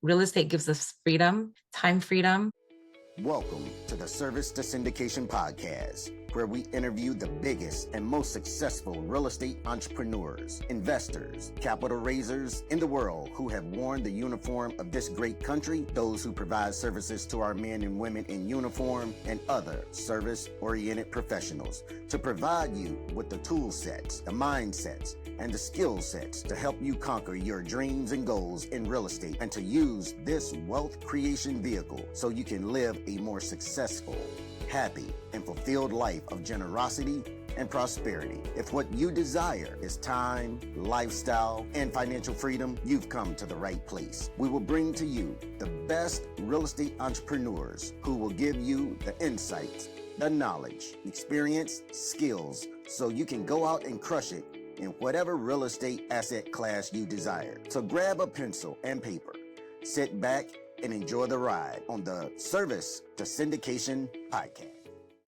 Real estate gives us freedom, time freedom. Welcome to the Service to Syndication podcast, where we interview the biggest and most successful real estate entrepreneurs, investors, capital raisers in the world who have worn the uniform of this great country, those who provide services to our men and women in uniform, and other service-oriented professionals to provide you with the tool sets, the mindsets, and the skill sets to help you conquer your dreams and goals in real estate and to use this wealth creation vehicle so you can live a more successful, happy, and fulfilled life of generosity and prosperity. If what you desire is time, lifestyle, and financial freedom, you've come to the right place. We will bring to you the best real estate entrepreneurs who will give you the insights, the knowledge, experience, skills, so you can go out and crush it in whatever real estate asset class you desire. So grab a pencil and paper, sit back, and enjoy the ride on the Service to Syndication podcast.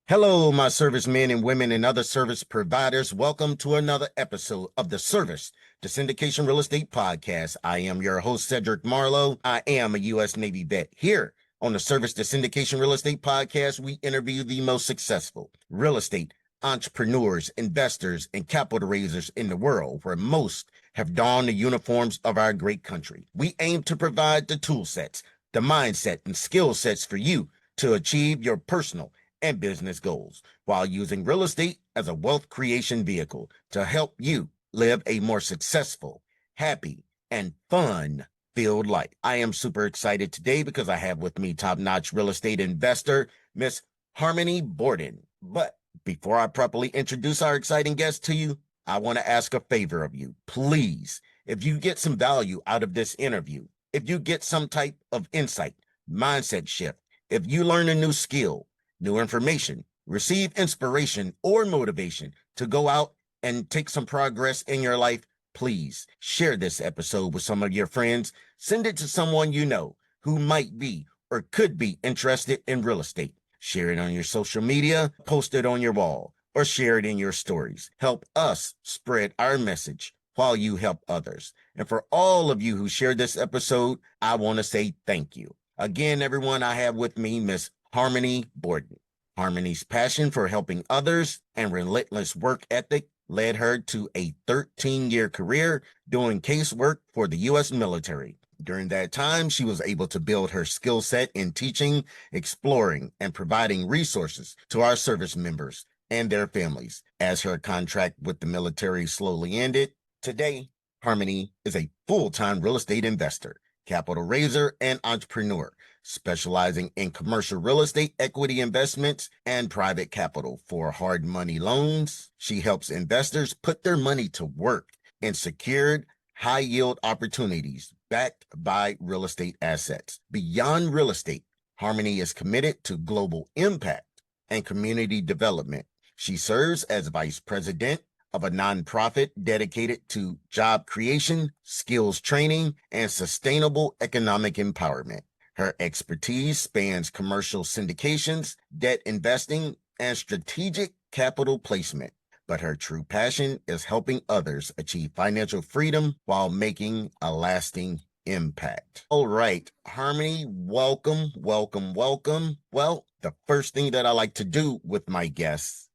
Hello, my servicemen and women and other service providers. Welcome to another episode of the Service to Syndication Real Estate Podcast. I am your host, Cedric Marlow. I am a U.S. Navy vet. Here on the Service to Syndication Real Estate Podcast, we interview the most successful real estate entrepreneurs, investors, and capital raisers in the world, where most have donned the uniforms of our great country. We aim to provide the tool sets, the mindset, and skill sets for you to achieve your personal and business goals while using real estate as a wealth creation vehicle to help you live a more successful, happy, and fun-filled life. I am super excited today because I have with me top-notch real estate investor, Miss Harmony Borden. But before I properly introduce our exciting guest to you, I want to ask a favor of you. Please, if you get some value out of this interview, if you get some type of insight, mindset shift, if you learn a new skill, new information, receive inspiration or motivation to go out and take some progress in your life, please share this episode with some of your friends. Send it to someone you know who might be or could be interested in real estate. Share it on your social media, post it on your wall, or share it in your stories. Help us spread our message while you help others. And for all of you who shared this episode, I want to say thank you. Again, everyone, I have with me Miss Harmony Borden. Harmony's passion for helping others and relentless work ethic led her to a 13-year career doing casework for the U.S. military. During that time, she was able to build her skill set in teaching, exploring, and providing resources to our service members and their families. As her contract with the military slowly ended, today, Harmony is a full-time real estate investor, capital raiser, and entrepreneur, specializing in commercial real estate equity investments and private capital for hard money loans. She helps investors put their money to work in secured, high-yield opportunities backed by real estate assets. Beyond real estate, Harmony is committed to global impact and community development. She serves as vice president of a nonprofit dedicated to job creation, skills training, and sustainable economic empowerment. Her expertise spans commercial syndications, debt investing, and strategic capital placement. But her true passion is helping others achieve financial freedom while making a lasting impact. All right, Harmony, welcome, welcome, welcome. Well, the first thing that I like to do with my guests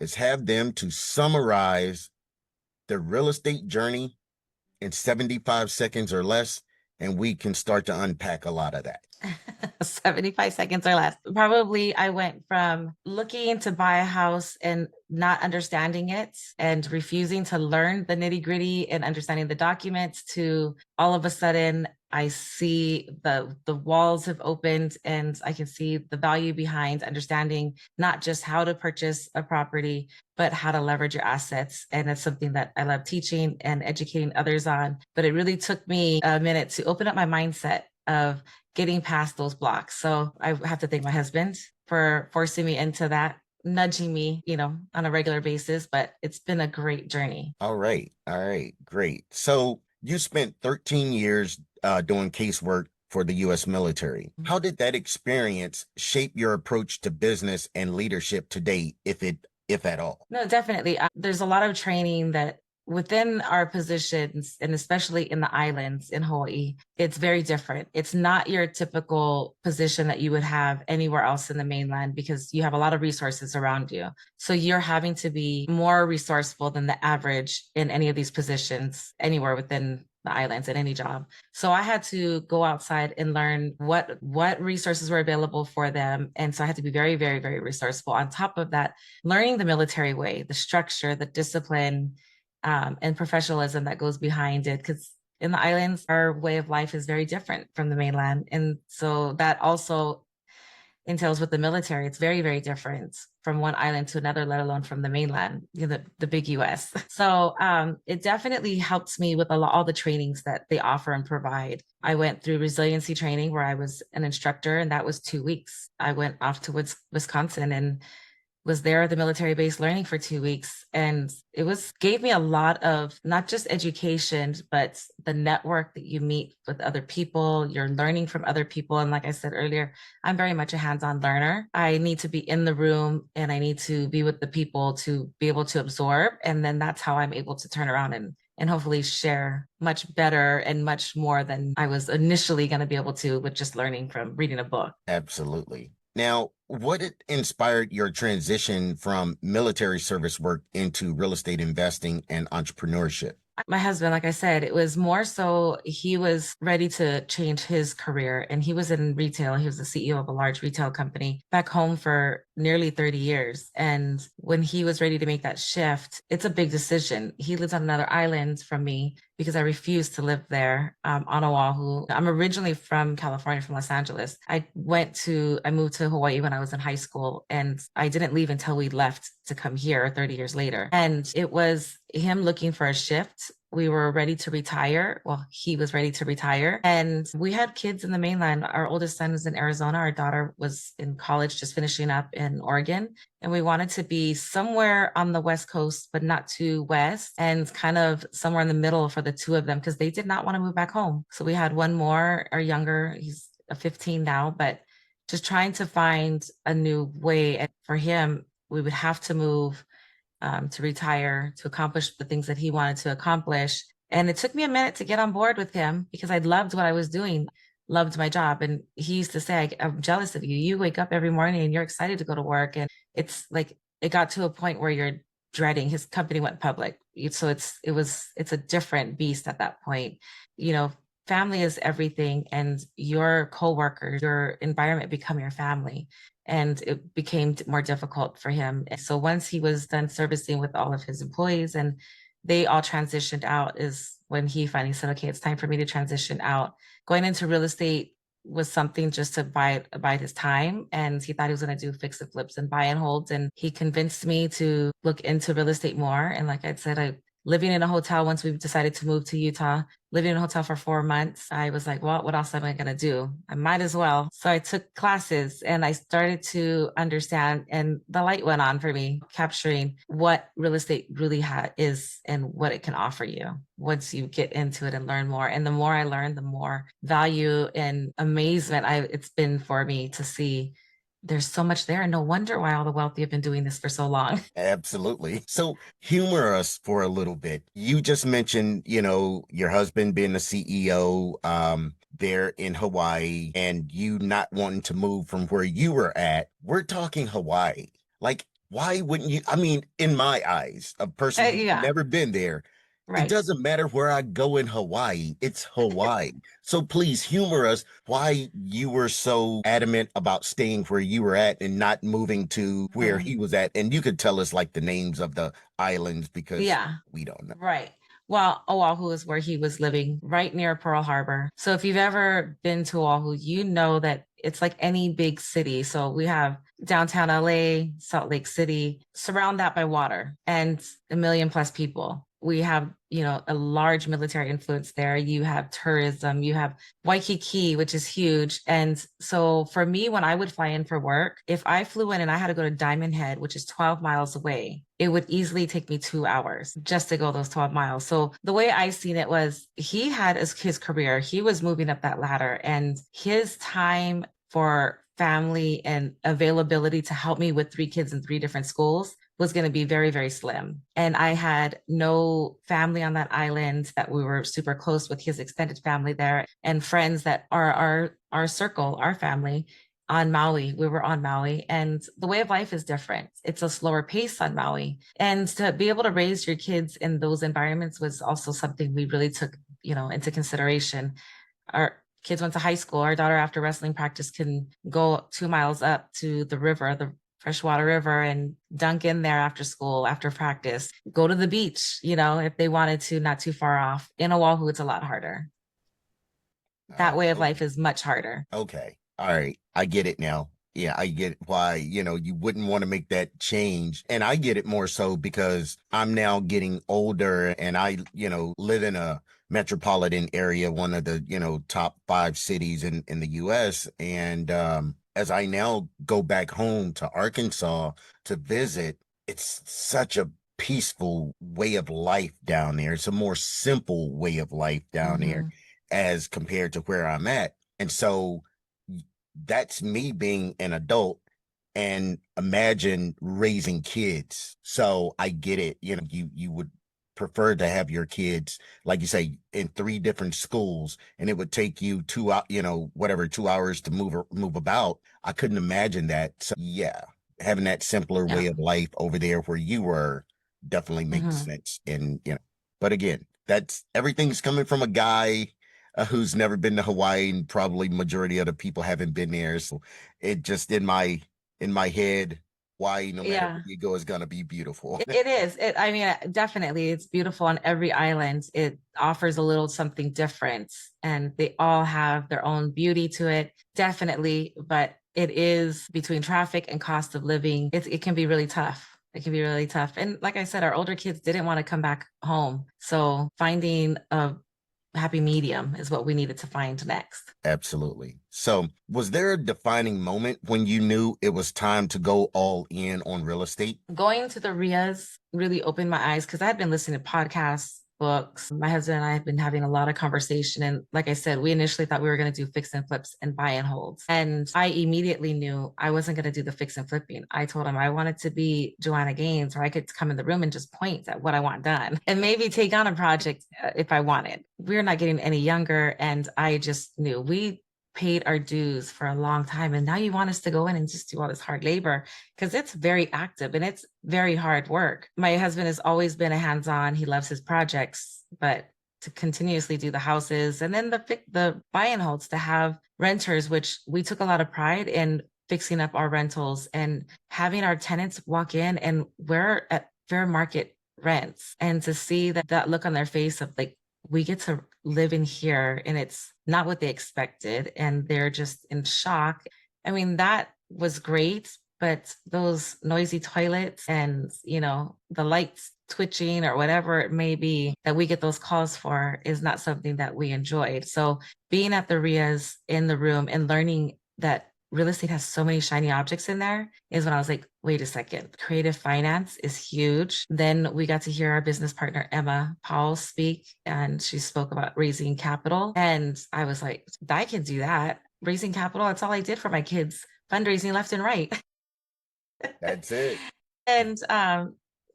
is have them to summarize their real estate journey in 75 seconds or less, and we can start to unpack a lot of that. 75 seconds or less. Probably I went from looking to buy a house and not understanding it and refusing to learn the nitty gritty and understanding the documents to all of a sudden I see the walls have opened and I can see the value behind understanding not just how to purchase a property, but how to leverage your assets. And it's something that I love teaching and educating others on. But it really took me a minute to open up my mindset of getting past those blocks. So I have to thank my husband for forcing me into that, nudging me, on a regular basis, but it's been a great journey. All right. Great. So you spent 13 years doing casework for the U.S. military. How did that experience shape your approach to business and leadership today, if at all? No, definitely. There's a lot of training that within our positions, and especially in the islands in Hawaii, it's very different. It's not your typical position that you would have anywhere else in the mainland because you have a lot of resources around you. So you're having to be more resourceful than the average in any of these positions anywhere within the islands at any job. So I had to go outside and learn what resources were available for them. And so I had to be very, very, very resourceful. On top of that, learning the military way, the structure, the discipline, and professionalism that goes behind it. Because in the islands, our way of life is very different from the mainland. And so that also entails with the military. It's very, very different from one island to another, let alone from the mainland, the big US. So it definitely helps me with all the trainings that they offer and provide. I went through resiliency training where I was an instructor, and that was 2 weeks. I went off to Wisconsin and was there at the military base learning for 2 weeks. And it gave me a lot of not just education, but the network that you meet with other people, you're learning from other people. And like I said earlier, I'm very much a hands-on learner. I need to be in the room and I need to be with the people to be able to absorb. And then that's how I'm able to turn around and hopefully share much better and much more than I was initially going to be able to with just learning from reading a book. Absolutely. Now, what inspired your transition from military service work into real estate investing and entrepreneurship? My husband, like I said, it was more so he was ready to change his career, and he was in retail. He was the CEO of a large retail company back home for nearly 30 years. And when he was ready to make that shift, it's a big decision. He lives on another island from me because I refused to live there on Oahu. I'm originally from California, from Los Angeles. I moved to Hawaii when I was in high school, and I didn't leave until we left to come here 30 years later. And it was him looking for a shift. We were ready to retire. Well, he was ready to retire. And we had kids in the mainland. Our oldest son was in Arizona. Our daughter was in college, just finishing up in Oregon. And we wanted to be somewhere on the West Coast, but not too west, and kind of somewhere in the middle for the two of them, because they did not want to move back home. So we had one more, our younger, he's 15 now, but just trying to find a new way. And for him, we would have to move to retire, to accomplish the things that he wanted to accomplish. And it took me a minute to get on board with him because I loved what I was doing, loved my job. And he used to say, I'm jealous of you. You wake up every morning and you're excited to go to work. And it's like, it got to a point where you're dreading. His company went public. So it's a different beast at that point. Family is everything, and your coworkers, your environment become your family. And it became more difficult for him. So once he was done servicing with all of his employees and they all transitioned out, is when he finally said, okay, it's time for me to transition out. Going into real estate was something just to bide his time. And he thought he was going to do fix and flips and buy and holds. And he convinced me to look into real estate more. And like I said, living in a hotel, once we decided to move to Utah, living in a hotel for 4 months, I was like, well, what else am I going to do? I might as well. So I took classes and I started to understand, and the light went on for me, capturing what real estate really is and what it can offer you once you get into it and learn more. And the more I learned, the more value and amazement it's been for me to see there's so much there. And no wonder why all the wealthy have been doing this for so long. Absolutely. So humor us for a little bit. You just mentioned, your husband being the CEO there in Hawaii and you not wanting to move from where you were at. We're talking Hawaii. Like, why wouldn't you? I mean, in my eyes, a person who's never been there, Right. It doesn't matter where I go in Hawaii, it's Hawaii. So please humor us why you were so adamant about staying where you were at and not moving to where he was at. And you could tell us like the names of the islands because we don't know. Right. Well, Oahu is where he was living, right near Pearl Harbor. So if you've ever been to Oahu, you know that it's like any big city. So we have downtown LA, Salt Lake City, surround that by water and 1 million plus people. We have, a large military influence there. You have tourism, you have Waikiki, which is huge. And so for me, when I would fly in for work, if I flew in and I had to go to Diamond Head, which is 12 miles away, it would easily take me 2 hours just to go those 12 miles. So the way I seen it was he had his career, he was moving up that ladder, and his time for family and availability to help me with 3 kids in 3 different schools was going to be very, very slim. And I had no family on that island that we were super close with, his extended family there, and friends that are our circle, our family on Maui. We were on Maui, and the way of life is different. It's a slower pace on Maui. And to be able to raise your kids in those environments was also something we really took, into consideration. Our kids went to high school. Our daughter, after wrestling practice, can go 2 miles up to the river, the freshwater river, and dunk in there after school, after practice, go to the beach, if they wanted to, not too far off. In Oahu, it's a lot harder. That way of Okay. life is much harder. Okay. All right. I get it now. Yeah, I get why, you wouldn't want to make that change. And I get it more so because I'm now getting older and I, live in a metropolitan area, one of the, top 5 cities in the US. And as I now go back home to Arkansas to visit, it's such a peaceful way of life down there. It's a more simple way of life down there as compared to where I'm at. And so that's me being an adult, and imagine raising kids. So I get it. You would prefer to have your kids, like you say, in 3 different schools, and it would take you 2 hours to move about. I couldn't imagine that. So yeah, having that simpler way of life over there where you were definitely makes sense. And but again, that's everything's coming from a guy who's never been to Hawaii, and probably majority of the people haven't been there. So it just in my head, Hawaii, no matter where you go, is gonna be beautiful. It is. I mean, definitely, it's beautiful on every island. It offers a little something different, and they all have their own beauty to it, definitely. But it is, between traffic and cost of living, it can be really tough. It can be really tough. And like I said, our older kids didn't want to come back home. So finding a happy medium is what we needed to find next. Absolutely. So was there a defining moment when you knew it was time to go all in on real estate? Going to the RIAs really opened my eyes because I had been listening to podcasts, books. My husband and I have been having a lot of conversation. And like I said, we initially thought we were going to do fix and flips and buy and holds. And I immediately knew I wasn't going to do the fix and flipping. I told him I wanted to be Joanna Gaines, where I could come in the room and just point at what I want done and maybe take on a project if I wanted. We're not getting any younger. And I just knew we paid our dues for a long time. And now you want us to go in and just do all this hard labor, because it's very active and it's very hard work. My husband has always been a hands-on. He loves his projects, but to continuously do the houses and then the buy and holds, to have renters, which we took a lot of pride in fixing up our rentals and having our tenants walk in and we're at fair market rents, and to see that look on their face of like, we get to live in here and it's not what they expected, and they're just in shock. I mean, that was great, but those noisy toilets and, the lights twitching or whatever it may be that we get those calls for is not something that we enjoyed. So being at the RIAs in the room and learning that real estate has so many shiny objects in there is when I was like, wait a second, creative finance is huge. Then we got to hear our business partner, Emma Powell, speak, and she spoke about raising capital. And I was like, I can do that. Raising capital, that's all I did for my kids, fundraising left and right. That's it. And,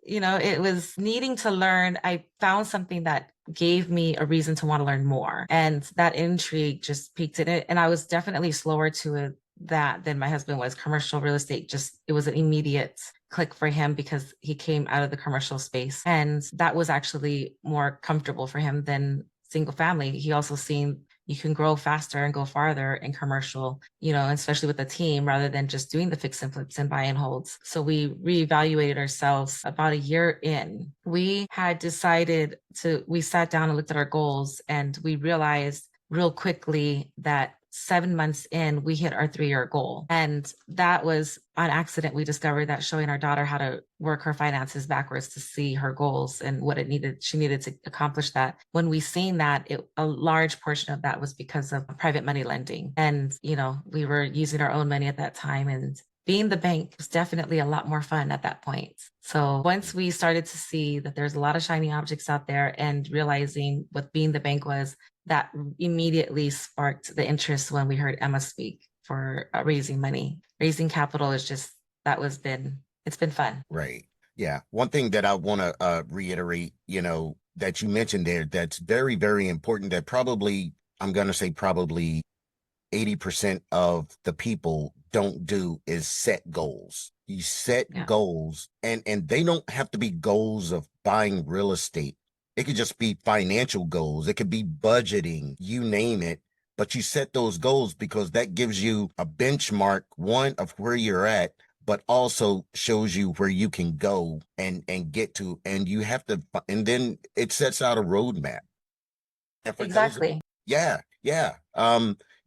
it was needing to learn. I found something that gave me a reason to want to learn more. And that intrigue just piqued in it. And I was definitely slower to it that than my husband was. Commercial real estate, it was an immediate click for him because he came out of the commercial space, and that was actually more comfortable for him than single family. He also seen you can grow faster and go farther in commercial, especially with a team, rather than just doing the fix and flips and buy and holds. So we reevaluated ourselves about a year in. We had decided we sat down and looked at our goals, and we realized real quickly that 7 months in, we hit our 3-year goal. And that was on accident. We discovered that showing our daughter how to work her finances backwards to see her goals and what she needed to accomplish that. When we seen that, a large portion of that was because of private money lending. And, we were using our own money at that time, and being the bank was definitely a lot more fun at that point. So once we started to see that there's a lot of shiny objects out there and realizing what being the bank was, that immediately sparked the interest when we heard Emma speak for raising money. Raising capital is just, it's been fun. Right. Yeah. One thing that I want to reiterate, that you mentioned there, that's very, very important that probably, I'm going to say probably 80% of the people don't do is set goals. You set Yeah, goals and they don't have to be goals of buying real estate. It could just be financial goals. It could be budgeting, you name it. But you set those goals because that gives you a benchmark, one, of where you're at, but also shows you where you can go and get to. And you have to, and then it sets out a roadmap. And for those, exactly. yeah, yeah.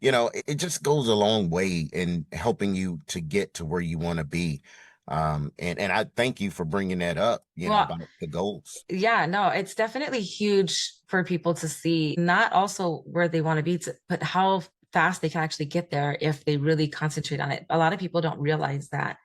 It just goes a long way in helping you to get to where you want to be. And I thank you for bringing that up, Well, about the goals. yeah, no, it's definitely huge for people to see, not also where they want to be, but how fast they can actually get there if they really concentrate on it. A lot of people don't realize that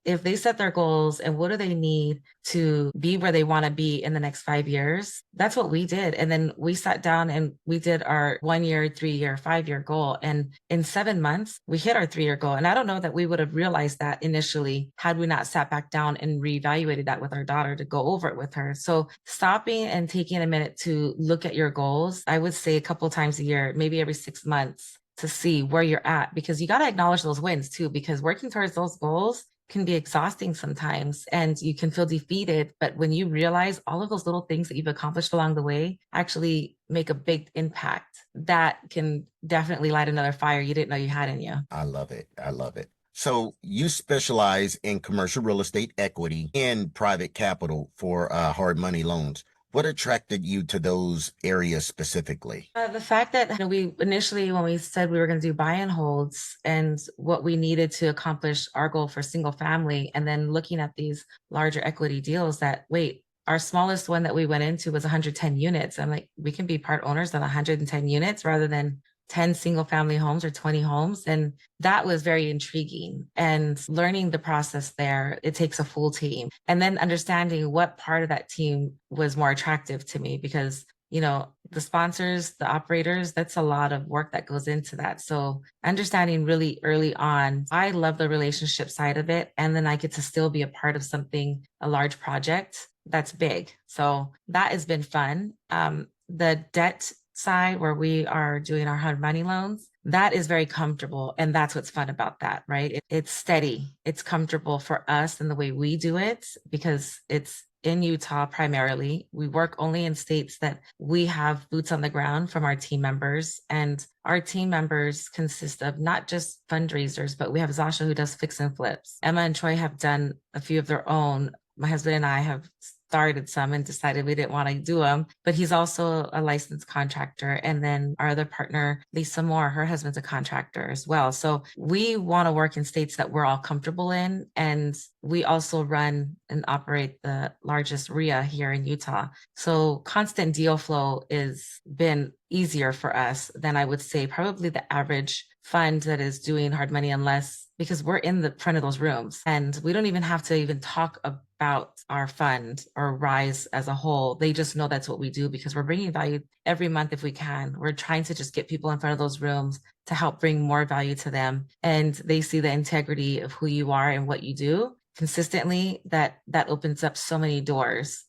if they set their goals and what do they need to be where they want to be in the next 5 years, that's what we did. And then we sat down and we did our 1 year, 3 year, 5 year goal. And in 7 months, we hit our 3 year goal. And I don't know that we would have realized that initially had we not sat back down and reevaluated that with our daughter to go over it with her. So stopping and taking a minute to look at your goals, I would say a couple of times a year, maybe every 6 months, to see where you're at, because you got to acknowledge those wins too, because working towards those goals can be exhausting sometimes and you can feel defeated. But when you realize all of those little things that you've accomplished along the way actually make a big impact, that can definitely light another fire you didn't know you had in you. I love it. I love it. So you specialize in commercial real estate equity and private capital for hard money loans. What attracted you to those areas specifically? The fact that we initially, when we said we were going to do buy and holds and what we needed to accomplish our goal for single family, and then looking at these larger equity deals that, wait, our smallest one that we went into was 110 units. I'm like, we can be part owners of 110 units rather than 10 single family homes or 20 homes. And that was very intriguing. And learning the process there, it takes a full team. And then understanding what part of that team was more attractive to me, because the sponsors, the operators, that's a lot of work that goes into that. So understanding really early on, I love the relationship side of it. And then I get to still be a part of something, a large project that's big. So that has been fun. The debt side where we are doing our hard money loans, that is very comfortable. And that's what's fun about that, right? It's steady. It's comfortable for us in the way we do it because it's in Utah primarily. We work only in states that we have boots on the ground from our team members. And our team members consist of not just fundraisers, but we have Zasha who does fix and flips. Emma and Troy have done a few of their own. My husband and I have started some and decided we didn't want to do them, but he's also a licensed contractor. And then our other partner, Lisa Moore, her husband's a contractor as well. So we want to work in states that we're all comfortable in. And we also run and operate the largest RIA here in Utah. So constant deal flow has been easier for us than I would say probably the average fund that is doing hard money, unless because we're in the front of those rooms and we don't even have to even talk about our fund or Rise as a whole. They just know that's what we do because we're bringing value every month if we can. We're trying to just get people in front of those rooms to help bring more value to them. And they see the integrity of who you are and what you do consistently, that opens up so many doors.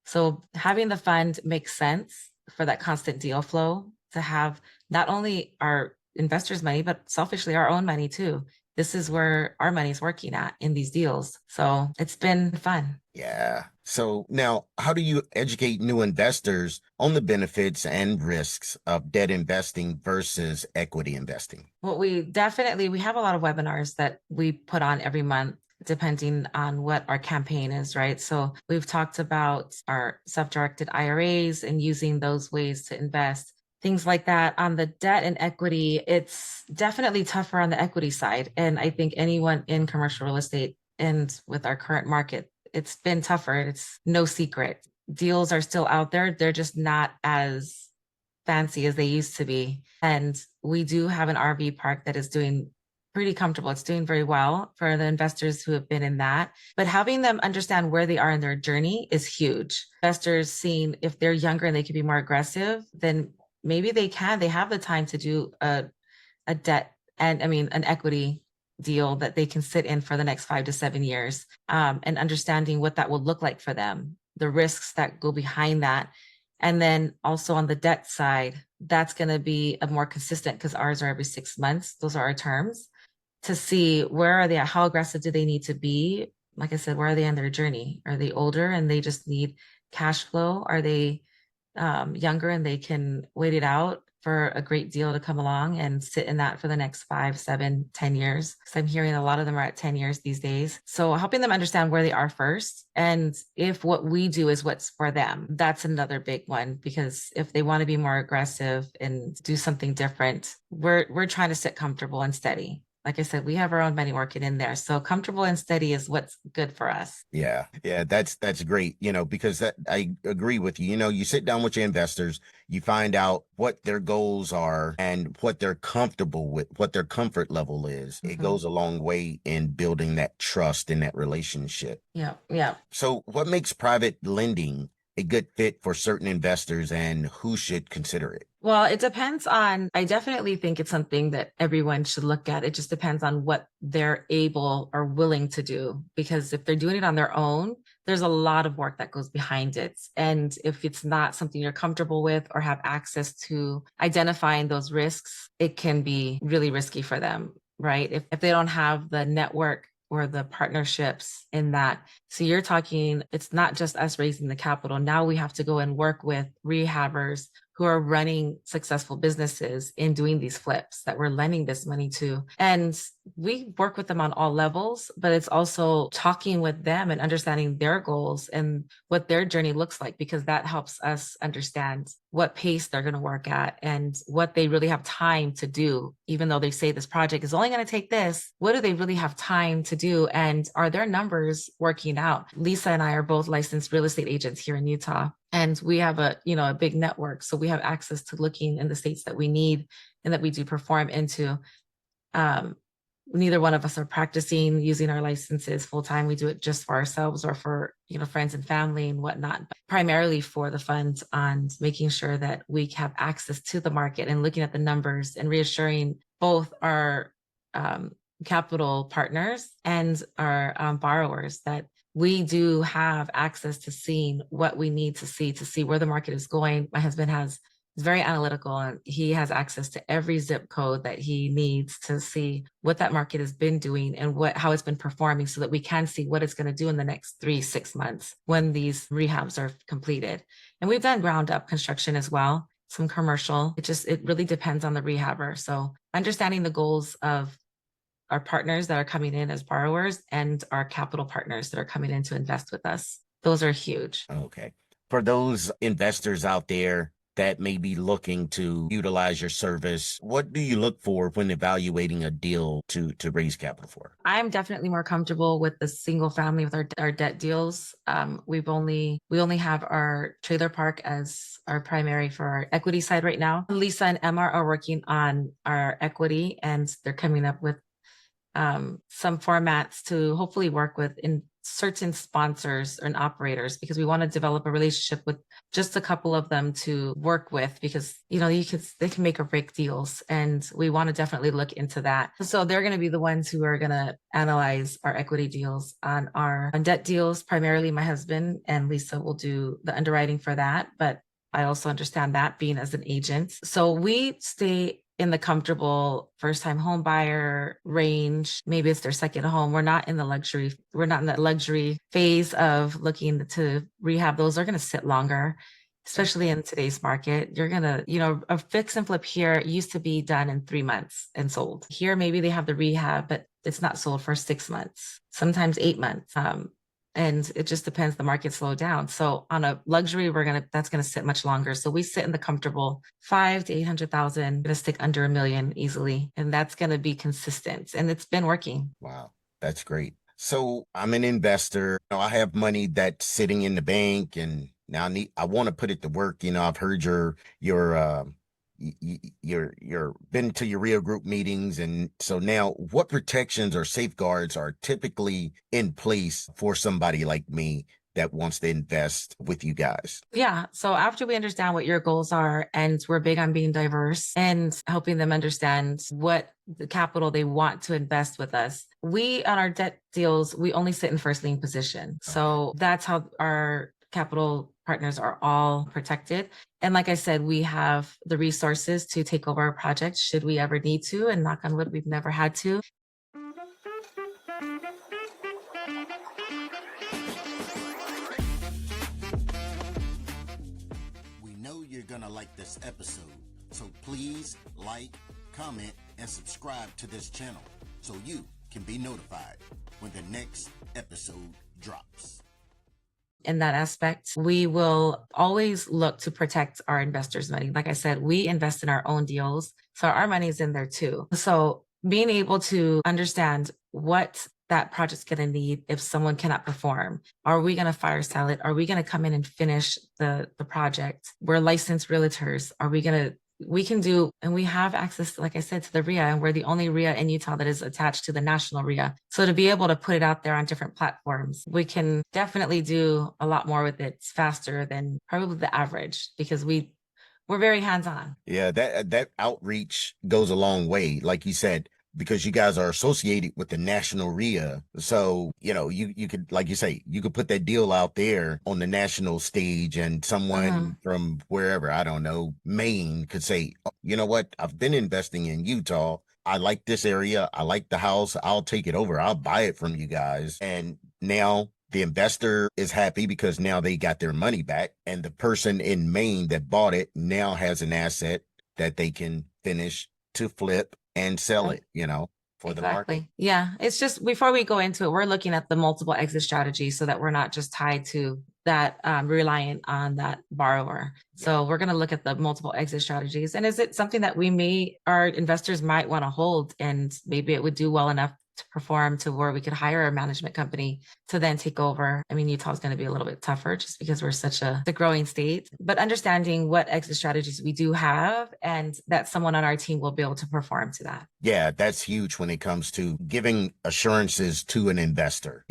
So having the fund makes sense for that constant deal flow, to have not only our investors' money, but selfishly our own money too. This is where our money is working at in these deals. So it's been fun. Yeah. So now, how do you educate new investors on the benefits and risks of debt investing versus equity investing? Well, we have a lot of webinars that we put on every month, depending on what our campaign is, right? So we've talked about our self-directed IRAs and using those ways to invest, things like that. On the debt and equity, it's definitely tougher on the equity side. And I think anyone in commercial real estate and with our current market, it's been tougher. It's no secret. Deals are still out there. They're just not as fancy as they used to be. And we do have an RV park that is doing pretty comfortable. It's doing very well for the investors who have been in that. But having them understand where they are in their journey is huge. Investors seeing if they're younger and they can be more aggressive, then maybe they have the time to do a debt and an equity deal that they can sit in for the next 5 to 7 years, and understanding what that will look like for them, the risks that go behind that. And then also on the debt side, that's going to be a more consistent, because ours are every 6 months. Those are our terms, to see where are they at, how aggressive do they need to be? Like I said, where are they on their journey? Are they older and they just need cash flow? Are they younger and they can wait it out for a great deal to come along and sit in that for the next 5, 7, 10 years? Because I'm hearing a lot of them are at 10 years these days. So helping them understand where they are first, and if what we do is what's for them, that's another big one. Because if they want to be more aggressive and do something different, we're trying to sit comfortable and steady. Like I said, we have our own money working in there. So comfortable and steady is what's good for us. Yeah. Yeah. That's great, because I agree with you. You sit down with your investors, you find out what their goals are and what they're comfortable with, what their comfort level is. It goes a long way in building that trust in that relationship. Yeah. Yeah. So what makes private lending a good fit for certain investors, and who should consider it? Well, it depends on, I definitely think it's something that everyone should look at. It just depends on what they're able or willing to do. Because if they're doing it on their own, there's a lot of work that goes behind it. And if it's not something you're comfortable with or have access to identifying those risks, it can be really risky for them, right? If they don't have the network or the partnerships in that. So you're talking, it's not just us raising the capital. Now we have to go and work with rehabbers who are running successful businesses in doing these flips that we're lending this money to. And we work with them on all levels, but it's also talking with them and understanding their goals and what their journey looks like, because that helps us understand what pace they're going to work at and what they really have time to do. Even though they say this project is only going to take this, what do they really have time to do? And are their numbers working out? Lisa and I are both licensed real estate agents here in Utah. And we have a big network. So we have access to looking in the states that we need and that we do perform into. Neither one of us are practicing using our licenses full time. We do it just for ourselves or for, friends and family and whatnot, but primarily for the funds, on making sure that we have access to the market and looking at the numbers and reassuring both our capital partners and our borrowers that we do have access to seeing what we need to see where the market is going. My husband is very analytical, and he has access to every zip code that he needs to see what that market has been doing and how it's been performing, so that we can see what it's going to do in the next 3-6 months when these rehabs are completed. And we've done ground up construction as well, some commercial. It really depends on the rehabber. So understanding the goals of our partners that are coming in as borrowers and our capital partners that are coming in to invest with us. Those are huge. Okay. For those investors out there that may be looking to utilize your service, what do you look for when evaluating a deal to raise capital for? I'm definitely more comfortable with the single family with our debt deals. We only have our trailer park as our primary for our equity side right now. Lisa and Emma are working on our equity, and they're coming up with some formats to hopefully work with in certain sponsors and operators, because we want to develop a relationship with just a couple of them to work with, because they can make or break deals, and we want to definitely look into that. So they're going to be the ones who are going to analyze our equity deals. On debt deals, primarily my husband and Lisa will do the underwriting for that, but I also understand that being as an agent. So we stay in the comfortable first-time home buyer range. Maybe it's their second home. We're not in that luxury phase of looking to rehab. Those are going to sit longer, especially in today's market. You're going to, a fix and flip here used to be done in 3 months and sold. Here, maybe they have the rehab, but it's not sold for 6 months, sometimes 8 months. And it just depends, the market slowed down. So on a luxury, that's going to sit much longer. So we sit in the comfortable 500,000 to 800,000, going to stick under $1 million easily. And that's going to be consistent. And it's been working. Wow. That's great. So I'm an investor. I have money that's sitting in the bank, and now I want to put it to work. I've heard your been to your Rio group meetings. And so now, what protections or safeguards are typically in place for somebody like me that wants to invest with you guys? Yeah. So after we understand what your goals are, and we're big on being diverse and helping them understand what the capital they want to invest with us, we on our debt deals, we only sit in first lien position. So that's how our capital partners are all protected. And like I said, we have the resources to take over our project should we ever need to. And knock on wood, we've never had to. We know you're gonna like this episode, so please like, comment, and subscribe to this channel so you can be notified when the next episode drops. In that aspect, we will always look to protect our investors' money. Like I said, we invest in our own deals, so our money's in there too. So being able to understand what that project's going to need if someone cannot perform. Are we going to fire sell it? Are we going to come in and finish the project? We're licensed realtors. We can do, and we have access, like I said, to the RIA, and we're the only RIA in Utah that is attached to the national RIA. So to be able to put it out there on different platforms, we can definitely do a lot more with it faster than probably the average, because we're very hands-on. Yeah, that outreach goes a long way, like you said, because you guys are associated with the national RIA. So, you could, like you say, you could put that deal out there on the national stage, and someone from wherever, I don't know, Maine could say, oh, you know what? I've been investing in Utah. I like this area. I like the house. I'll take it over. I'll buy it from you guys. And now the investor is happy because now they got their money back. And the person in Maine that bought it now has an asset that they can finish to flip and sell it, for the market. Yeah. It's just, before we go into it, we're looking at the multiple exit strategies so that we're not just tied to that, reliant on that borrower. So we're going to look at the multiple exit strategies. And is it something that our investors might want to hold, and maybe it would do well enough to perform to where we could hire a management company to then take over? I mean, Utah is going to be a little bit tougher just because we're such the growing state, but understanding what exit strategies we do have, and that someone on our team will be able to perform to that. Yeah, that's huge when it comes to giving assurances to an investor,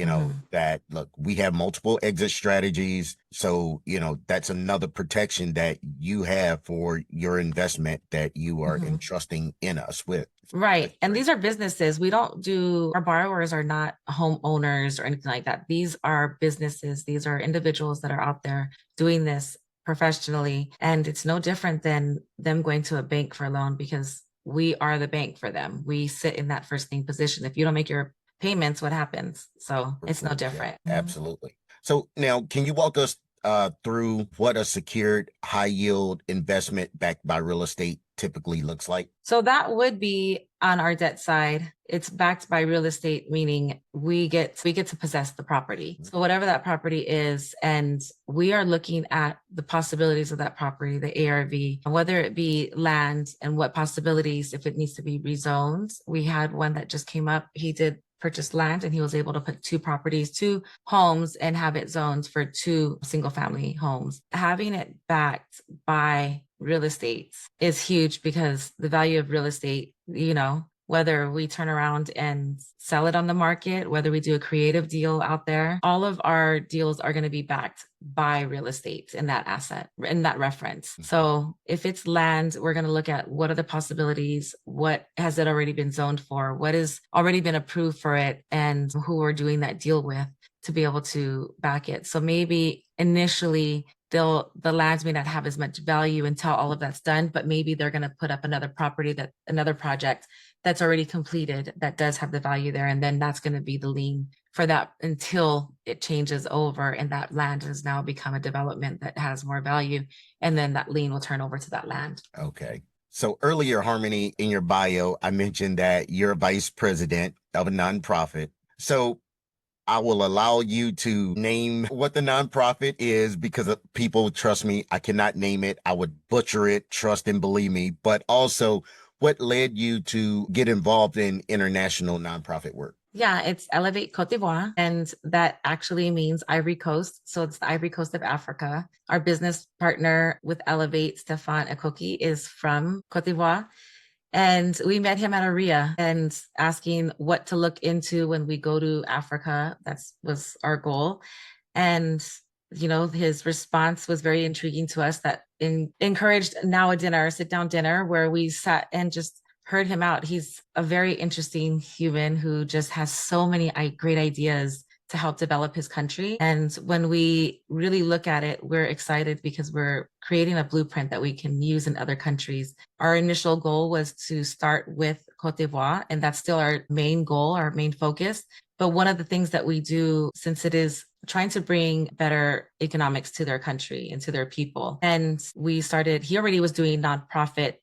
that, look, we have multiple exit strategies. So, that's another protection that you have for your investment that you are entrusting in us with. Right. And these are businesses. Our borrowers are not homeowners or anything like that. These are businesses. These are individuals that are out there doing this professionally. And it's no different than them going to a bank for a loan, because we are the bank for them. We sit in that first lien position. If you don't make your payments, what happens? So it's no different. Yeah, absolutely. So now, can you walk us through what a secured high yield investment backed by real estate typically looks like? So that would be on our debt side. It's backed by real estate, meaning we get to possess the property. So whatever that property is, and we are looking at the possibilities of that property, the ARV, whether it be land and what possibilities, if it needs to be rezoned. We had one that just came up. He did purchase land, and he was able to put two homes and have it zoned for 2 single family homes. Having it backed by real estate is huge, because the value of real estate, whether we turn around and sell it on the market, whether we do a creative deal out there, all of our deals are going to be backed by real estate in that asset, in that reference. So if it's land, we're going to look at what are the possibilities, what has it already been zoned for, what has already been approved for it, and who we're doing that deal with to be able to back it. So maybe initially the lands may not have as much value until all of that's done, but maybe they're going to put up another project that's already completed that does have the value there. And then that's going to be the lien for that until it changes over and that land has now become a development that has more value. And then that lien will turn over to that land. Okay. So earlier, Harmony, in your bio, I mentioned that you're a vice president of a nonprofit. So I will allow you to name what the nonprofit is, because people, trust me, I cannot name it. I would butcher it, trust and believe me. But also, what led you to get involved in international nonprofit work? Yeah, it's Elevate Côte, and that actually means Ivory Coast. So it's the Ivory Coast of Africa. Our business partner with Elevate, Stefan Akoki, is from Côte d'Ivoire. And we met him at RIA and asking what to look into when we go to Africa. That was our goal. And his response was very intriguing to us, that encouraged now a dinner, sit down dinner, where we sat and just heard him out. He's a very interesting human who just has so many great ideas to help develop his country. And when we really look at it, we're excited because we're creating a blueprint that we can use in other countries. Our initial goal was to start with Côte d'Ivoire, and that's still our main goal, our main focus. But one of the things that we do, since it is trying to bring better economics to their country and to their people. And he already was doing nonprofit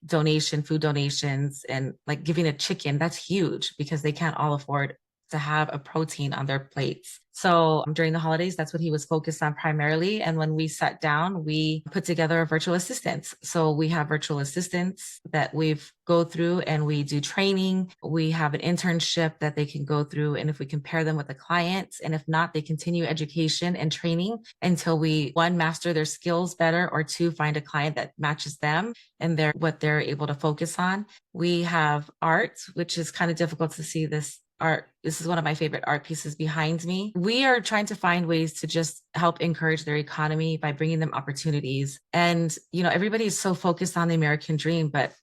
food donations, and like giving a chicken. That's huge because they can't all afford to have a protein on their plates. So during the holidays, that's what he was focused on primarily. And when we sat down, we put together a virtual assistants. So we have virtual assistants that we've go through, and we do training. We have an internship that they can go through. And if we can pair them with a client, and if not, they continue education and training until we, one, master their skills better, or two, find a client that matches them and what they're able to focus on. We have art, which is kind of difficult to see this art. This is one of my favorite art pieces behind me. We are trying to find ways to just help encourage their economy by bringing them opportunities. And, everybody is so focused on the American dream, but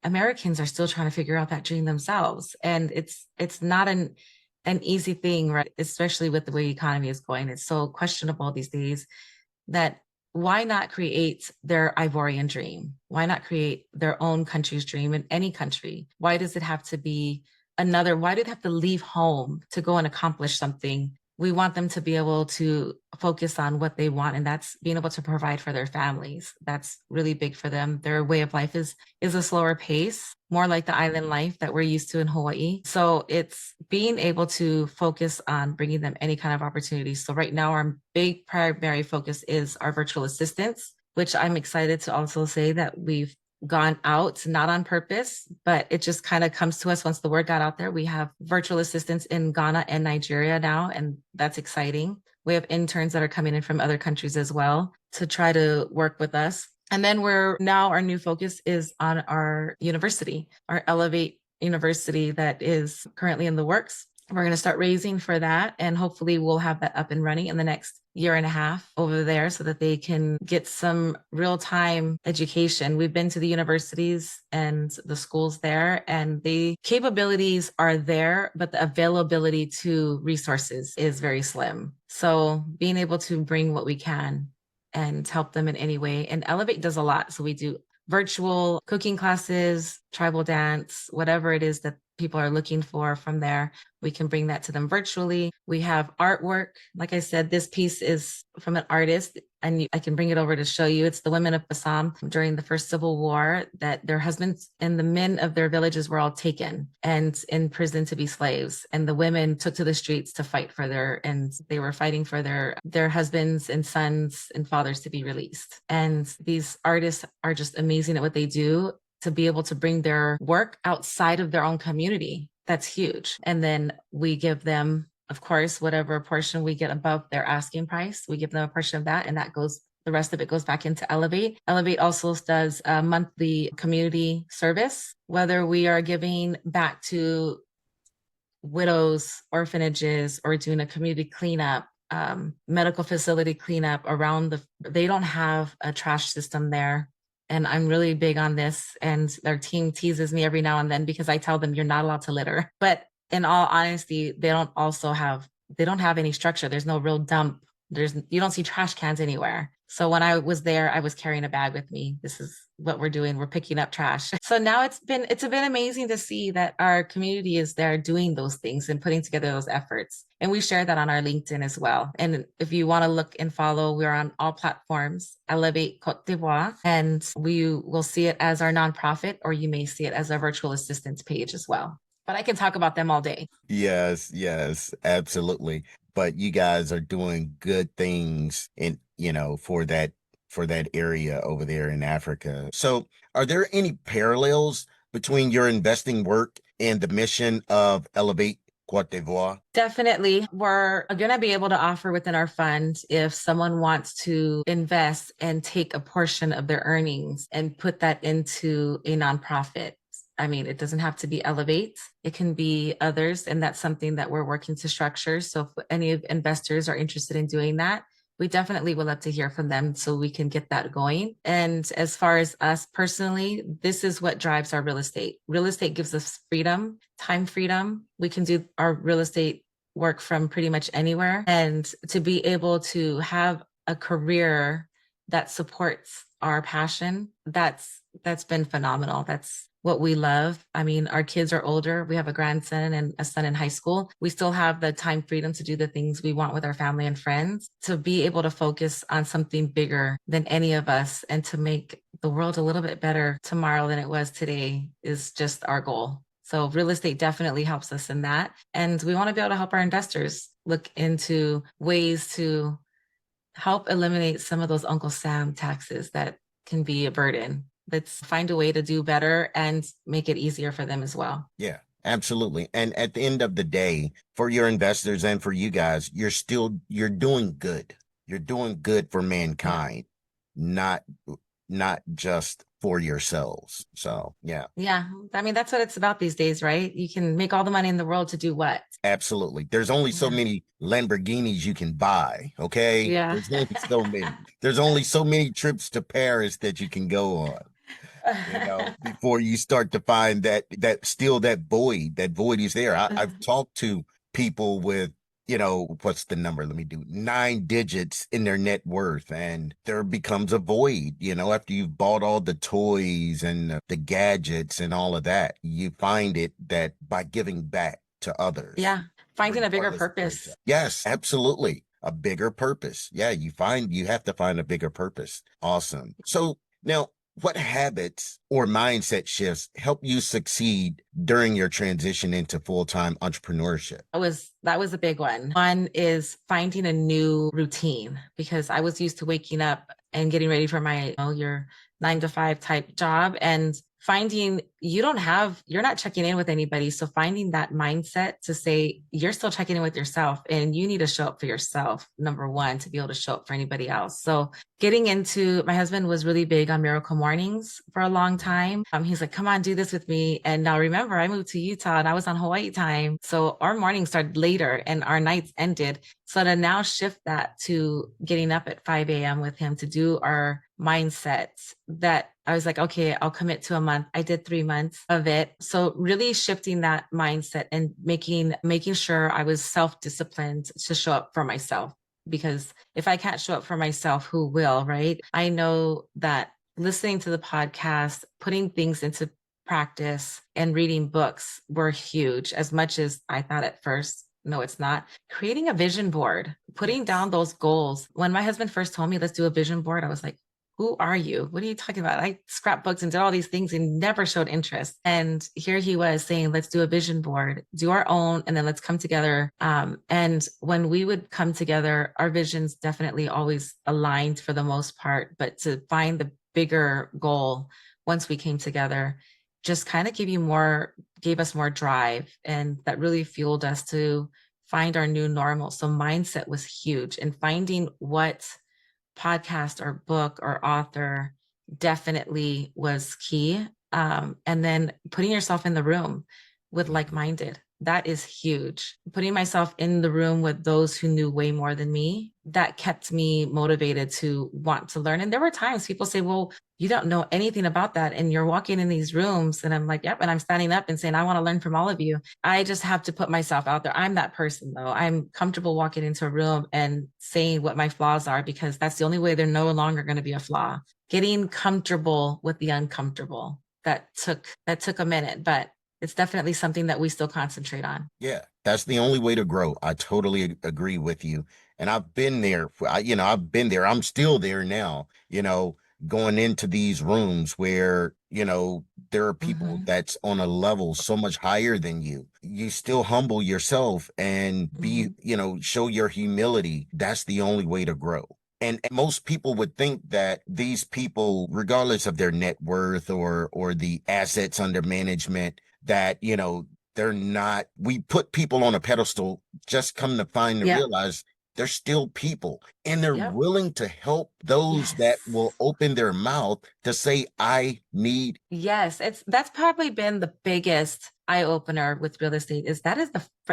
Americans are still trying to figure out that dream themselves. And it's not an easy thing, right? Especially with the way the economy is going. It's so questionable these days that why not create their Ivorian dream? Why not create their own country's dream in any country? Why does it have to be why do they have to leave home to go and accomplish something? We want them to be able to focus on what they want, and that's being able to provide for their families. That's really big for them. Their way of life is a slower pace, more like the island life that we're used to in Hawaii. So it's being able to focus on bringing them any kind of opportunities. So right now, our big primary focus is our virtual assistants, which I'm excited to also say that we've gone out, not on purpose, but it just kind of comes to us once the word got out there. We have virtual assistants in Ghana and Nigeria now, and that's exciting. We have interns that are coming in from other countries as well to try to work with us. And then our new focus is on our university, our Elevate University that is currently in the works. We're going to start raising for that, and hopefully we'll have that up and running in the next year and a half over there so that they can get some real-time education. We've been to the universities and the schools there, and the capabilities are there, but the availability to resources is very slim. So being able to bring what we can and help them in any way. And Elevate does a lot. So we do virtual cooking classes, tribal dance, whatever it is that people are looking for from there. We can bring that to them virtually. We have artwork. Like I said, this piece is from an artist, and I can bring it over to show you. It's the women of Bassam during the first Civil War, that their husbands and the men of their villages were all taken and in prison to be slaves. And the women took to the streets to fight and they were fighting for their husbands and sons and fathers to be released. And these artists are just amazing at what they do, to be able to bring their work outside of their own community. That's huge. And then we give them, of course, whatever portion we get above their asking price, we give them a portion of that, and the rest of it goes back into Elevate. Elevate also does a monthly community service, whether we are giving back to widows, orphanages, or doing a community cleanup, medical facility cleanup they don't have a trash system there. And I'm really big on this, and their team teases me every now and then because I tell them you're not allowed to litter. But in all honesty, they don't have any structure. There's no real dump. You don't see trash cans anywhere. So when I was there, I was carrying a bag with me. This is what we're doing. We're picking up trash. So now it's been amazing to see that our community is there doing those things and putting together those efforts. And we share that on our LinkedIn as well. And if you want to look and follow, we're on all platforms, Elevate Côte d'Ivoire, and we will see it as our nonprofit, or you may see it as a virtual assistance page as well. But I can talk about them all day. Yes, absolutely. But you guys are doing good things for that area over there in Africa. So are there any parallels between your investing work and the mission of Elevate Côte d'Ivoire? Definitely. We're going to be able to offer within our fund, if someone wants to invest and take a portion of their earnings and put that into a nonprofit. I mean, it doesn't have to be Elevate. It can be others. And that's something that we're working to structure. So if any investors are interested in doing that, we definitely would love to hear from them so we can get that going. And as far as us personally, this is what drives our real estate. Real estate gives us freedom, time freedom. We can do our real estate work from pretty much anywhere. And to be able to have a career that supports our passion, that's been phenomenal. That's what we love. I mean, our kids are older. We have a grandson and a son in high school. We still have the time freedom to do the things we want with our family and friends, to be able to focus on something bigger than any of us and to make the world a little bit better tomorrow than it was today is just our goal. So real estate definitely helps us in that. And we want to be able to help our investors look into ways to help eliminate some of those Uncle Sam taxes that can be a burden. Let's find a way to do better and make it easier for them as well. Yeah, absolutely. And at the end of the day, for your investors and for you guys, you're doing good. You're doing good for mankind, not just for yourselves. So, yeah. Yeah. I mean, that's what it's about these days, right? You can make all the money in the world to do what? Absolutely. There's only so many Lamborghinis you can buy. Okay. Yeah. There's only so many. There's only so many trips to Paris that you can go on, before you start to find that void is there. I've talked to people with, what's the number? Let me do 9 digits in their net worth, and there becomes a void, after you've bought all the toys and the gadgets and all of that. You find it that by giving back to others. Yeah. Finding a bigger purpose. Yes, absolutely. A bigger purpose. Yeah. You have to find a bigger purpose. Awesome. So now, what habits or mindset shifts help you succeed during your transition into full-time entrepreneurship? That was a big one. One is finding a new routine, because I was used to waking up and getting ready for my, your 9 to 5 type job, and finding you're not checking in with anybody. So finding that mindset to say you're still checking in with yourself and you need to show up for yourself, number one, to be able to show up for anybody else. So my husband was really big on miracle mornings for a long time. He's like, come on, do this with me. And now remember, I moved to Utah and I was on Hawaii time. So our mornings started later and our nights ended. So to now shift that to getting up at 5 a.m. with him to do our mindset, that I was like, okay, I'll commit to a month. I did 3 months of it. So really shifting that mindset and making sure I was self-disciplined to show up for myself. Because if I can't show up for myself, who will, right? I know that listening to the podcast, putting things into practice, and reading books were huge, as much as I thought at first. No, it's not. Creating a vision board, putting down those goals. When my husband first told me, let's do a vision board, I was like, who are you? What are you talking about? I scrapbooks and did all these things and never showed interest. And here he was saying, let's do a vision board, do our own, and then let's come together. And when we would come together, our visions definitely always aligned for the most part, but to find the bigger goal once we came together just kind of gave us more drive. And that really fueled us to find our new normal. So mindset was huge, and finding what podcast or book or author definitely was key. And then putting yourself in the room with like-minded, that is huge. Putting myself in the room with those who knew way more than me, that kept me motivated to want to learn. And there were times people say, well, you don't know anything about that, and you're walking in these rooms. And I'm like, yep. And I'm standing up and saying, I want to learn from all of you. I just have to put myself out there. I'm that person, though. I'm comfortable walking into a room and saying what my flaws are, because that's the only way they're no longer going to be a flaw. Getting comfortable with the uncomfortable. That took a minute, but it's definitely something that we still concentrate on. Yeah, that's the only way to grow. I totally agree with you. And I've been there. I've been there. I'm still there now, going into these rooms where, there are people that's on a level so much higher than you. You still humble yourself and be, show your humility. That's the only way to grow. And most people would think that these people, regardless of their net worth or the assets under management, that, they're not, we put people on a pedestal, just come to find and realize they're still people, and they're willing to help those that will open their mouth to say I need. Yes, that's probably been the biggest eye opener with real estate is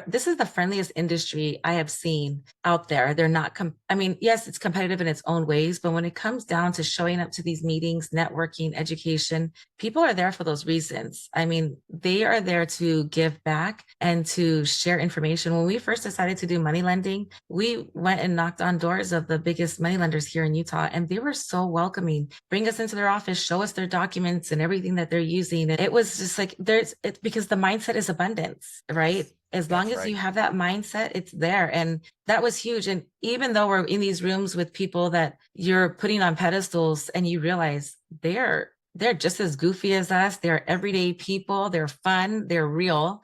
this is the friendliest industry I have seen out there. They're not I mean, yes, it's competitive in its own ways, but when it comes down to showing up to these meetings, networking, education, people are there for those reasons. I mean, they are there to give back and to share information. When we first decided to do money lending, we went and knocked on doors of the biggest money lenders here in Utah, and they were so welcoming. Bring us into their office, show us their documents and everything that they're using. And it was just like it's because the mindset is abundance, right? As long as you have that mindset, it's there. And that was huge. And even though we're in these rooms with people that you're putting on pedestals and you realize they're just as goofy as us, they're everyday people, they're fun, they're real.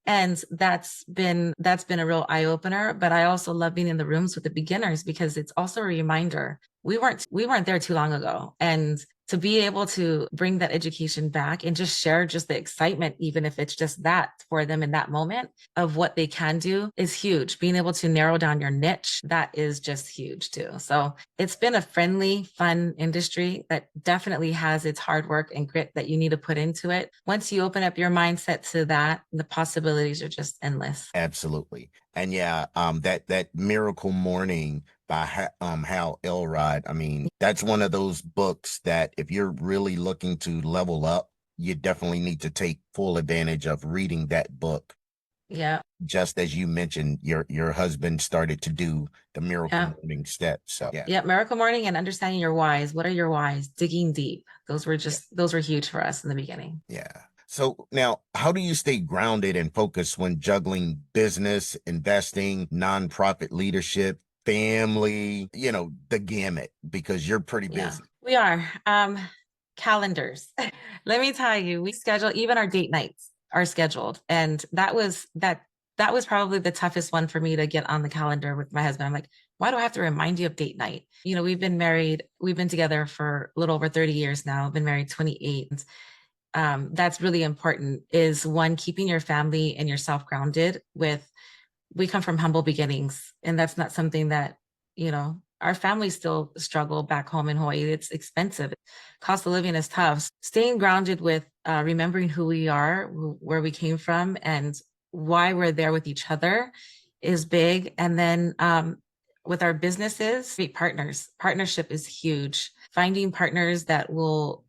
And that's been a real eye opener. But I also love being in the rooms with the beginners because it's also a reminder we weren't there too long ago. And to be able to bring that education back and just share just the excitement, even if it's just that for them in that moment of what they can do is huge. Being able to narrow down your niche, that is just huge too. So it's been a friendly, fun industry that definitely has its hard work and grit that you need to put into it. Once you open up your mindset to that, the possibilities are just endless. Absolutely. And yeah, that Miracle Morning by Hal Elrod. I mean, that's one of those books that if you're really looking to level up, you definitely need to take full advantage of reading that book. Yeah. Just as you mentioned, your husband started to do the Miracle Morning steps. So yeah, Miracle Morning and understanding your whys. What are your whys? Digging deep. Those were huge for us in the beginning. Yeah. So now, how do you stay grounded and focused when juggling business, investing, nonprofit leadership, family, the gamut, because you're pretty busy? We are. Calendars. Let me tell you, we schedule, even our date nights are scheduled. And that was probably the toughest one for me to get on the calendar with my husband. I'm like, why do I have to remind you of date night? We've been together for a little over 30 years now. I've been married 28. That's really important is one, keeping your family and yourself grounded we come from humble beginnings, and that's not something that, our families still struggle back home in Hawaii. It's expensive. Cost of living is tough. Staying grounded with remembering who we are, where we came from, and why we're there with each other is big. And then with our businesses, partnership is huge. Finding partners that will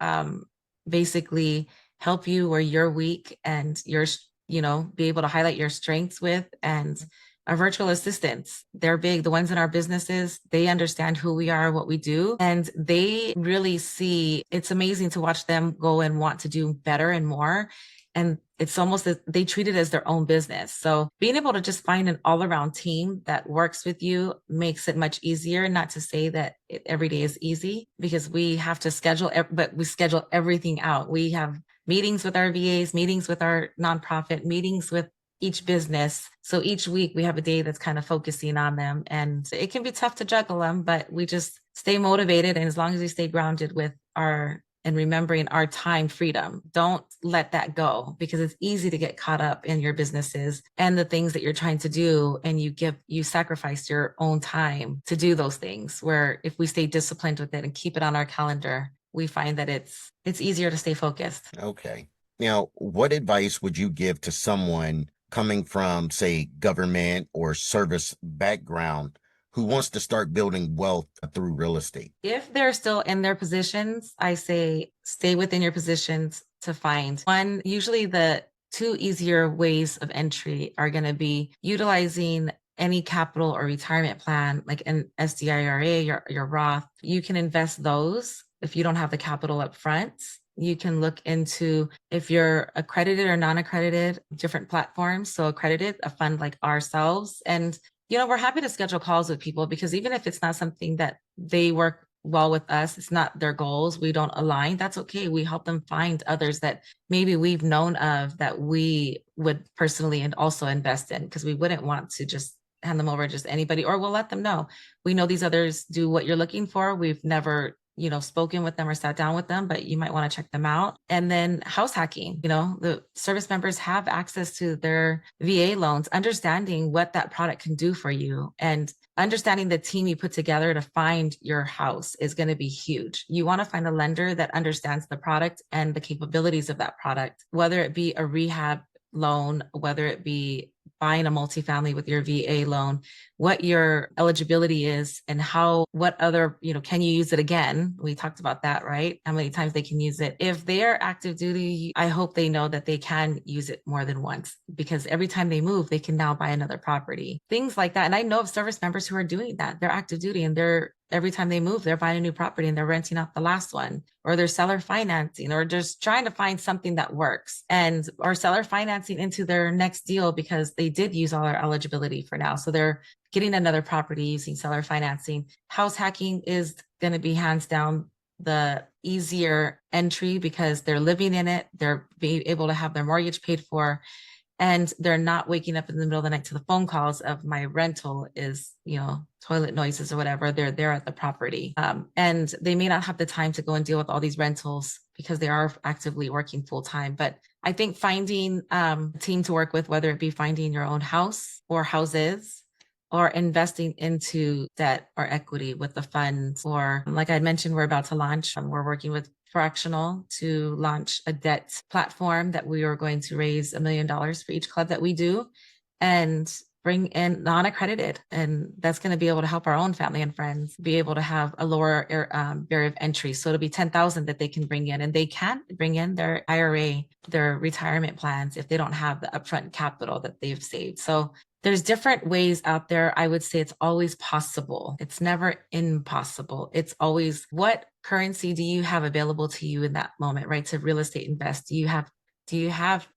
basically help you where you're weak and be able to highlight your strengths with. And our virtual assistants, they're big. The ones in our businesses, they understand who we are, what we do, and they really see, it's amazing to watch them go and want to do better and more. And it's almost that they treat it as their own business. So being able to just find an all-around team that works with you makes it much easier. Not to say that every day is easy, because we have to schedule, but we schedule everything out. We have meetings with our VAs, meetings with our nonprofit, meetings with each business. So each week we have a day that's kind of focusing on them, and it can be tough to juggle them, but we just stay motivated. And as long as we stay grounded with and remembering our time freedom, don't let that go, because it's easy to get caught up in your businesses and the things that you're trying to do. And you sacrifice your own time to do those things, where if we stay disciplined with it and keep it on our calendar, we find that it's easier to stay focused. Okay. Now, what advice would you give to someone coming from, say, government or service background who wants to start building wealth through real estate? If they're still in their positions, I say stay within your positions to find one. Usually the two easier ways of entry are going to be utilizing any capital or retirement plan, like an SDIRA, your Roth. You can invest those if you don't have the capital up front. You can look into, if you're accredited or non-accredited, different platforms. So accredited, a fund like ourselves. And, we're happy to schedule calls with people, because even if it's not something that they work well with us, it's not their goals, we don't align, that's okay. We help them find others that maybe we've known of that we would personally and also invest in, because we wouldn't want to just hand them over just anybody, or we'll let them know, we know these others do what you're looking for. We've never spoken with them or sat down with them, but you might want to check them out. And then house hacking, the service members have access to their VA loans, understanding what that product can do for you and understanding the team you put together to find your house is going to be huge. You want to find a lender that understands the product and the capabilities of that product, whether it be a rehab loan, whether it be buying a multifamily with your VA loan, what your eligibility is and what other, can you use it again? We talked about that, right? How many times they can use it. If they are active duty, I hope they know that they can use it more than once because every time they move, they can now buy another property, things like that. And I know of service members who are doing that. They're active duty and every time they move, they're buying a new property and they're renting out the last one, or they're seller financing, or just trying to find something that works or seller financing into their next deal because they did use all their eligibility for now. So they're getting another property using seller financing. House hacking is going to be hands down the easier entry because they're living in it. They're being able to have their mortgage paid for. And they're not waking up in the middle of the night to the phone calls of my rental is, toilet noises or whatever. They're there at the property. And they may not have the time to go and deal with all these rentals because they are actively working full time. But I think finding a team to work with, whether it be finding your own house or houses, or investing into debt or equity with the funds, or like I mentioned, we're about to launch. We're working with Fractional to launch a debt platform that we are going to raise $1 million for each club that we do and bring in non-accredited. And that's going to be able to help our own family and friends be able to have a lower barrier of entry. So it'll be 10,000 that they can bring in, and they can bring in their IRA, their retirement plans if they don't have the upfront capital that they've saved. So there's different ways out there. I would say it's always possible. It's never impossible. It's always, what currency do you have available to you in that moment, right? To real estate invest. Do you have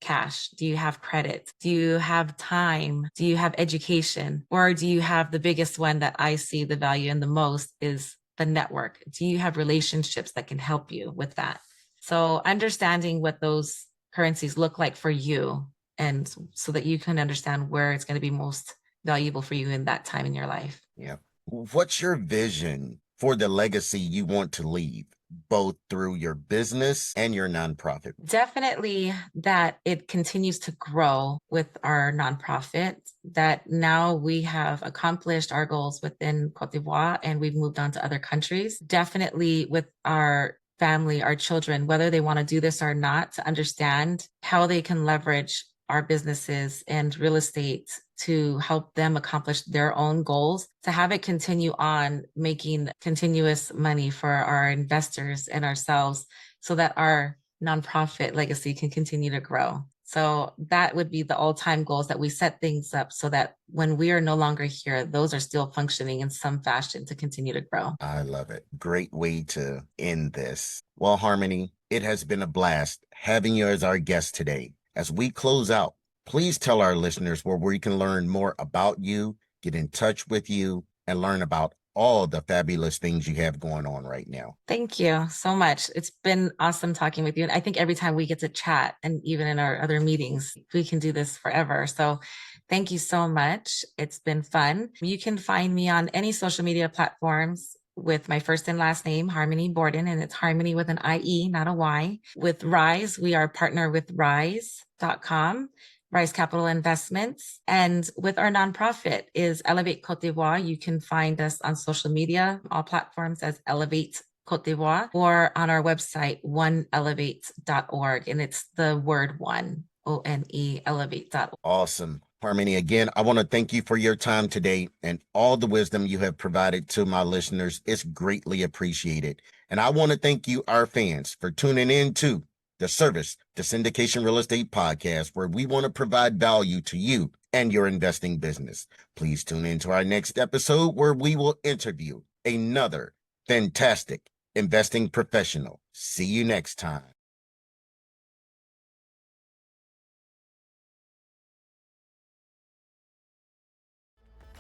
cash? Do you have credit? Do you have time? Do you have education? Or do you have the biggest one that I see the value in the most is the network? Do you have relationships that can help you with that? So understanding what those currencies look like for you, and so that you can understand where it's going to be most valuable for you in that time in your life. Yeah. What's your vision for the legacy you want to leave, both through your business and your nonprofit? Definitely that it continues to grow with our nonprofit, that now we have accomplished our goals within Cote d'Ivoire and we've moved on to other countries. Definitely with our family, our children, whether they want to do this or not, to understand how they can leverage our businesses and real estate to help them accomplish their own goals, to have it continue on making continuous money for our investors and ourselves so that our nonprofit legacy can continue to grow. So that would be the all-time goals, that we set things up so that when we are no longer here, those are still functioning in some fashion to continue to grow. I love it. Great way to end this. Well, Harmony, it has been a blast having you as our guest today. As we close out, please tell our listeners where we can learn more about you, get in touch with you, and learn about all the fabulous things you have going on right now. Thank you so much. It's been awesome talking with you. And I think every time we get to chat, and even in our other meetings, we can do this forever. So thank you so much. It's been fun. You can find me on any social media platforms with my first and last name, Harmony Borden, and it's Harmony with an IE, not a Y. With Rise, we are partner with rise.com. Rise Capital Investments. And with our nonprofit is Elevate Côte d'Ivoire. You can find us on social media, all platforms as Elevate Côte d'Ivoire, or on our website, oneelevate.org. And it's the word one, ONE, elevate.org. Awesome. Harmony, again, I want to thank you for your time today and all the wisdom you have provided to my listeners. It's greatly appreciated. And I want to thank you, our fans, for tuning in to the Service to Syndication Real Estate Podcast, where we want to provide value to you and your investing business. Please tune in to our next episode where we will interview another fantastic investing professional. See you next time.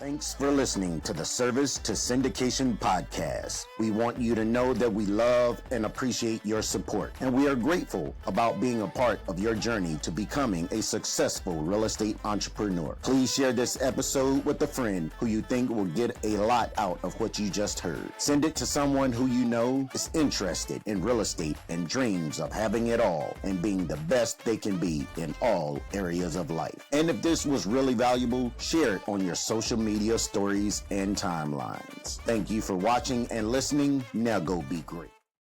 Thanks for listening to the Service to Syndication podcast. We want you to know that we love and appreciate your support, and we are grateful about being a part of your journey to becoming a successful real estate entrepreneur. Please share this episode with a friend who you think will get a lot out of what you just heard. Send it to someone who you know is interested in real estate and dreams of having it all and being the best they can be in all areas of life. And if this was really valuable, share it on your social media stories and timelines. Thank you for watching and listening. Now go be great.